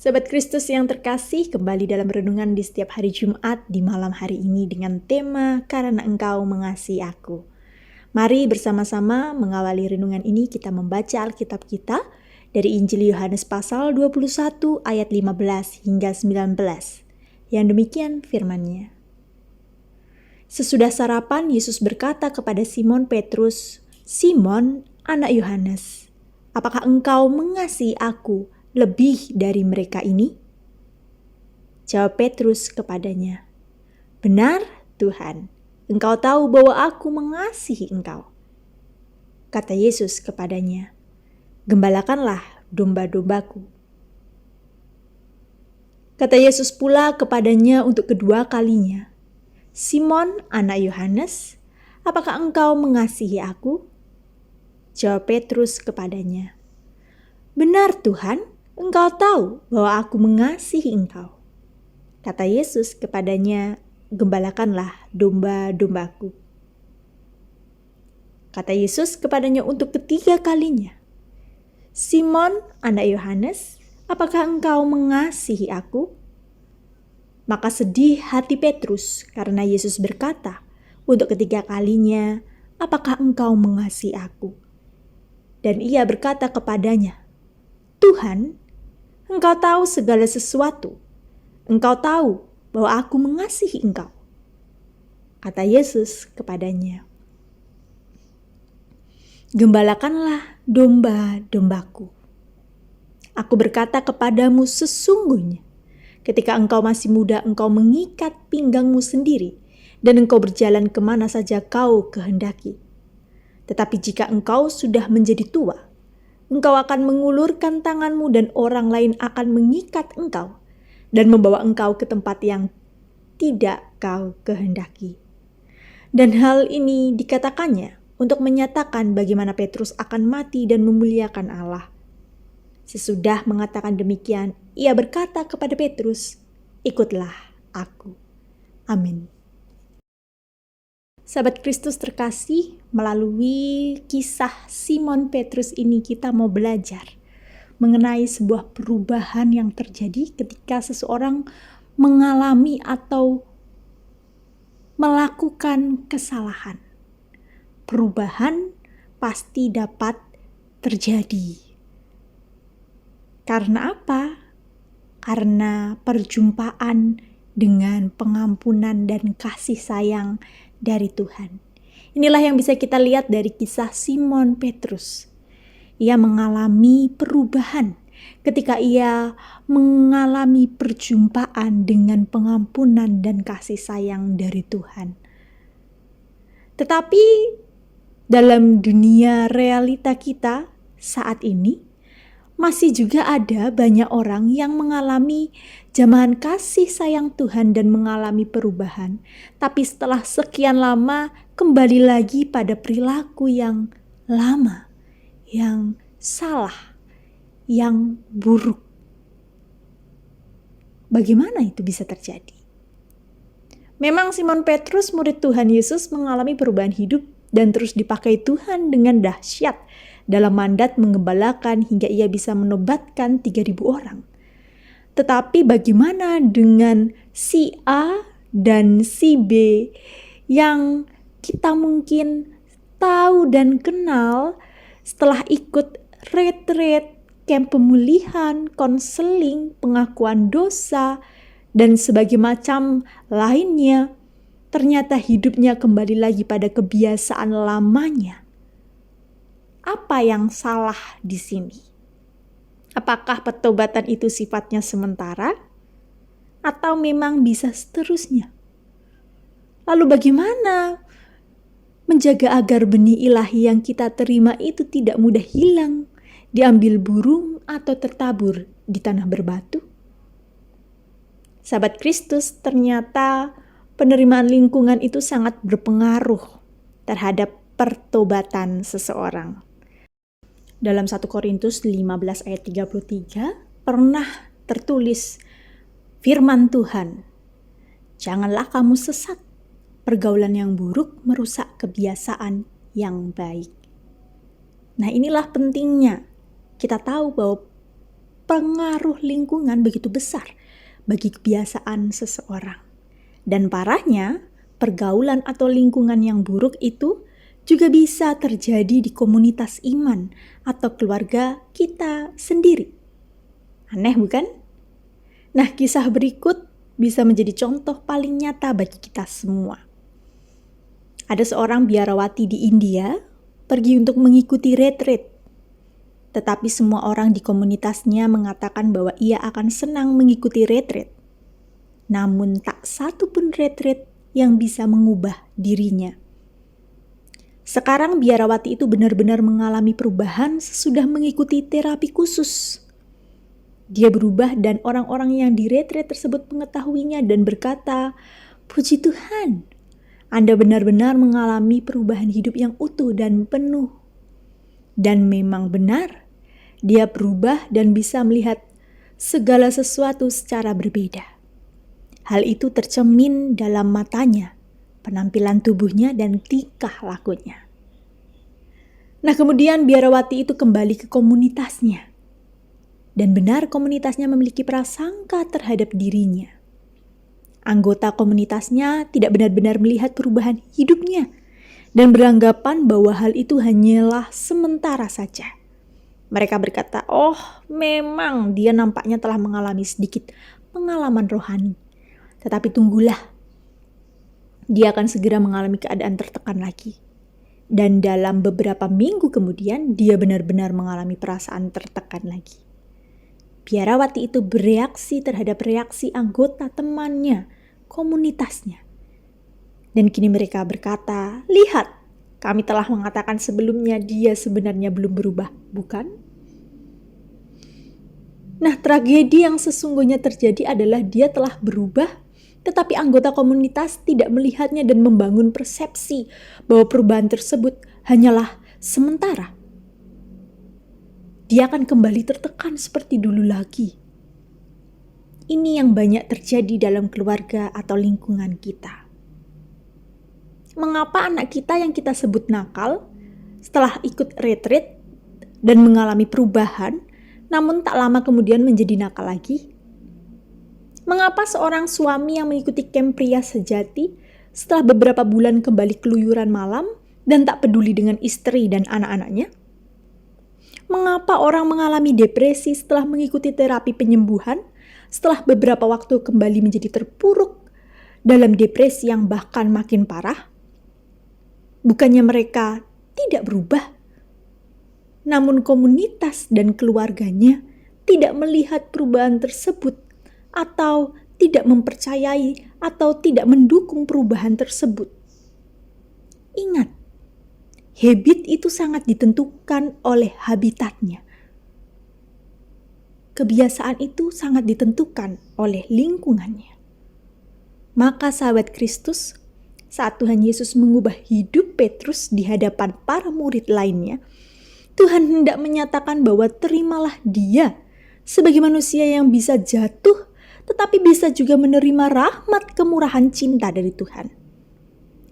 Sahabat Kristus yang terkasih, kembali dalam renungan di setiap hari Jumat di malam hari ini dengan tema Karena Engkau Mengasihi Aku. Mari bersama-sama mengawali renungan ini kita membaca Alkitab kita dari Injil Yohanes pasal 21 ayat 15 hingga 19. Yang demikian firman-Nya. Sesudah sarapan, Yesus berkata kepada Simon Petrus, "Simon, anak Yohanes, apakah engkau mengasihi aku lebih dari mereka ini?" Jawab Petrus kepadanya, "Benar, Tuhan, engkau tahu bahwa aku mengasihi engkau." Kata Yesus kepadanya, "Gembalakanlah domba-dombaku." Kata Yesus pula kepadanya untuk kedua kalinya, "Simon, anak Yohanes, apakah engkau mengasihi aku?" Jawab Petrus kepadanya, "Benar, Tuhan, engkau tahu bahwa aku mengasihi engkau." Kata Yesus kepadanya, "Gembalakanlah domba-dombaku." Kata Yesus kepadanya untuk ketiga kalinya, "Simon, anak Yohanes, apakah engkau mengasihi aku?" Maka sedih hati Petrus karena Yesus berkata untuk ketiga kalinya, "Apakah engkau mengasihi aku?" Dan ia berkata kepadanya, "Tuhan, engkau tahu segala sesuatu. Engkau tahu bahwa aku mengasihi engkau." Kata Yesus kepadanya, "Gembalakanlah domba-dombaku. Aku berkata kepadamu sesungguhnya, ketika engkau masih muda, engkau mengikat pinggangmu sendiri, dan engkau berjalan kemana saja kau kehendaki. Tetapi jika engkau sudah menjadi tua, engkau akan mengulurkan tanganmu dan orang lain akan mengikat engkau dan membawa engkau ke tempat yang tidak kau kehendaki." Dan hal ini dikatakannya untuk menyatakan bagaimana Petrus akan mati dan memuliakan Allah. Sesudah mengatakan demikian, ia berkata kepada Petrus, "Ikutlah aku." Amin. Sahabat Kristus terkasih, melalui kisah Simon Petrus ini kita mau belajar mengenai sebuah perubahan yang terjadi ketika seseorang mengalami atau melakukan kesalahan. Perubahan pasti dapat terjadi. Karena apa? Karena perjumpaan dengan pengampunan dan kasih sayang dari Tuhan. Inilah yang bisa kita lihat dari kisah Simon Petrus. Ia mengalami perubahan ketika ia mengalami perjumpaan dengan pengampunan dan kasih sayang dari Tuhan. Tetapi dalam dunia realita kita saat ini, masih juga ada banyak orang yang mengalami jamahan kasih sayang Tuhan dan mengalami perubahan. Tapi setelah sekian lama kembali lagi pada perilaku yang lama, yang salah, yang buruk. Bagaimana itu bisa terjadi? Memang Simon Petrus, murid Tuhan Yesus, mengalami perubahan hidup dan terus dipakai Tuhan dengan dahsyat dalam mandat menggembalakan hingga ia bisa menobatkan 3.000 orang. Tetapi bagaimana dengan si A dan si B yang kita mungkin tahu dan kenal setelah ikut retreat, camp pemulihan, konseling, pengakuan dosa, dan sebagainya macam lainnya, ternyata hidupnya kembali lagi pada kebiasaan lamanya. Apa yang salah di sini? Apakah pertobatan itu sifatnya sementara? Atau memang bisa seterusnya? Lalu bagaimana menjaga agar benih ilahi yang kita terima itu tidak mudah hilang, diambil burung atau tertabur di tanah berbatu? Sahabat Kristus, ternyata penerimaan lingkungan itu sangat berpengaruh terhadap pertobatan seseorang. Dalam 1 Korintus 15 ayat 33 pernah tertulis firman Tuhan, "Janganlah kamu sesat, pergaulan yang buruk merusak kebiasaan yang baik." Nah, inilah pentingnya kita tahu bahwa pengaruh lingkungan begitu besar bagi kebiasaan seseorang. Dan parahnya, pergaulan atau lingkungan yang buruk itu juga bisa terjadi di komunitas iman atau keluarga kita sendiri. Aneh bukan? Nah, kisah berikut bisa menjadi contoh paling nyata bagi kita semua. Ada seorang biarawati di India pergi untuk mengikuti retreat. Tetapi semua orang di komunitasnya mengatakan bahwa ia akan senang mengikuti retreat. Namun tak satu pun retreat yang bisa mengubah dirinya. Sekarang biarawati itu benar-benar mengalami perubahan sesudah mengikuti terapi khusus. Dia berubah dan orang-orang yang di retreat tersebut mengetahuinya dan berkata, "Puji Tuhan, Anda benar-benar mengalami perubahan hidup yang utuh dan penuh." Dan memang benar, dia berubah dan bisa melihat segala sesuatu secara berbeda. Hal itu tercermin dalam matanya, penampilan tubuhnya, dan tingkah lakunya. Nah, kemudian biarawati itu kembali ke komunitasnya. Dan benar komunitasnya memiliki prasangka terhadap dirinya. Anggota komunitasnya tidak benar-benar melihat perubahan hidupnya dan beranggapan bahwa hal itu hanyalah sementara saja. Mereka berkata, "Oh, memang dia nampaknya telah mengalami sedikit pengalaman rohani. Tetapi tunggulah, dia akan segera mengalami keadaan tertekan lagi." Dan dalam beberapa minggu kemudian, dia benar-benar mengalami perasaan tertekan lagi. Biarawati itu bereaksi terhadap reaksi anggota temannya, komunitasnya. Dan kini mereka berkata, "Lihat, kami telah mengatakan sebelumnya dia sebenarnya belum berubah, bukan?" Nah, tragedi yang sesungguhnya terjadi adalah dia telah berubah, tetapi anggota komunitas tidak melihatnya dan membangun persepsi bahwa perubahan tersebut hanyalah sementara. Dia akan kembali tertekan seperti dulu lagi. Ini yang banyak terjadi dalam keluarga atau lingkungan kita. Mengapa anak kita yang kita sebut nakal, setelah ikut retreat dan mengalami perubahan, namun tak lama kemudian menjadi nakal lagi? Mengapa seorang suami yang mengikuti camp pria sejati, setelah beberapa bulan kembali keluyuran malam dan tak peduli dengan istri dan anak-anaknya? Mengapa orang mengalami depresi setelah mengikuti terapi penyembuhan, setelah beberapa waktu kembali menjadi terpuruk dalam depresi yang bahkan makin parah? Bukannya mereka tidak berubah, namun komunitas dan keluarganya tidak melihat perubahan tersebut atau tidak mempercayai atau tidak mendukung perubahan tersebut. Ingat, habit itu sangat ditentukan oleh habitatnya. Kebiasaan itu sangat ditentukan oleh lingkungannya. Maka sahabat Kristus, saat Tuhan Yesus mengubah hidup Petrus di hadapan para murid lainnya, Tuhan hendak menyatakan bahwa terimalah dia sebagai manusia yang bisa jatuh, tetapi bisa juga menerima rahmat kemurahan cinta dari Tuhan.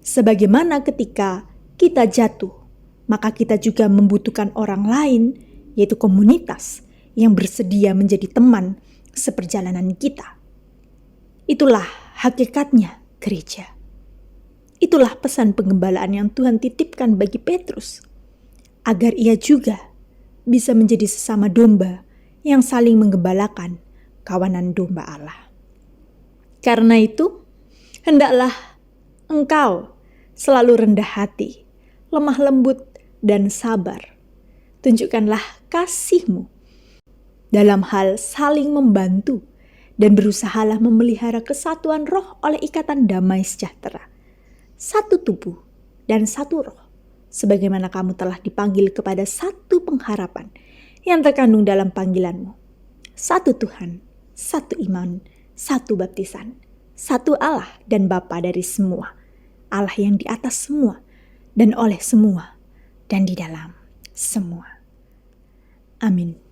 Sebagaimana ketika kita jatuh, maka kita juga membutuhkan orang lain, yaitu komunitas yang bersedia menjadi teman seperjalanan kita. Itulah hakikatnya gereja. Itulah pesan pengembalaan yang Tuhan titipkan bagi Petrus, agar ia juga bisa menjadi sesama domba yang saling menggembalakan kawanan domba Allah. Karena itu, hendaklah engkau selalu rendah hati, lemah lembut, dan sabar. Tunjukkanlah kasih-Mu dalam hal saling membantu dan berusahalah memelihara kesatuan roh oleh ikatan damai sejahtera. Satu tubuh dan satu roh, sebagaimana kamu telah dipanggil kepada satu pengharapan yang terkandung dalam panggilanmu. Satu Tuhan, satu iman, satu baptisan, satu Allah dan Bapa dari semua, Allah yang di atas semua dan oleh semua dan di dalam semua. Amin.